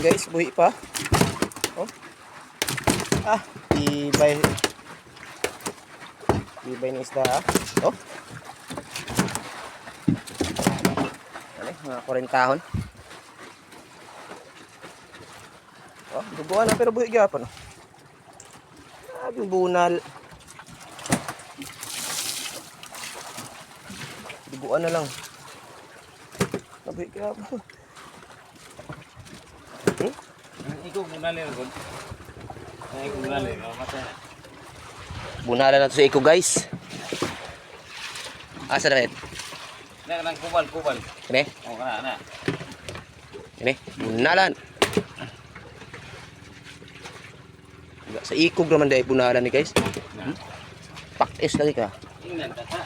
guys, buhi pa. Oh. Ah, tibay. Tibay ng isda ah. Oh. Ano, mga 40 tahon. Oh, duguan na pero buhi gyapon. Sabi bunal. Duguan na lang. Sabi gyapon. Ikaw muna lang ron. Ikaw muna lang, matay. Bunalan na to sa iko guys. Asa na rin? Nang kubal. Kini? Oh, kana. Kini, bunalan. Sa ikog naman dahil bunalan ni guys. Pakis lagi ka. Tingnan ka ta.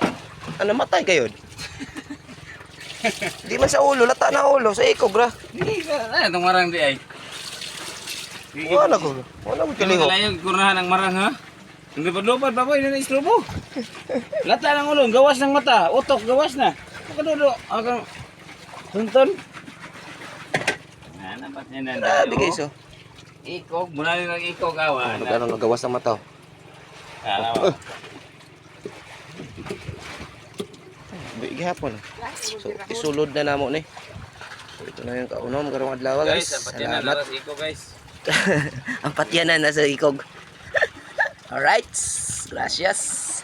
Ano matay kayo? Di man sa ulo, lata na ulo, sa ikog ra. Di ka, itong marang di ay. Wala ko. Wala mo Kaliho. kaliho. Kaya yung kurnahan ng marang ha? Ang lupad-lupad pa po, yun na istrobo. Lata ng ulo, gawas ng mata, utok, gawas na. Pagkadudo, akang tunton. Napat niya na. Grabe guys oh. Ikog, muna rin ng ikog awan. Ano nagawas ng mata. Alam. Buhi gihapon. So isulod na namo ni. So ito na yung kaunom karong adlaw guys. Guys, apat yan na Salamat. laras ikog guys. Ang patyanan nasa ikog. Alright. Gracias.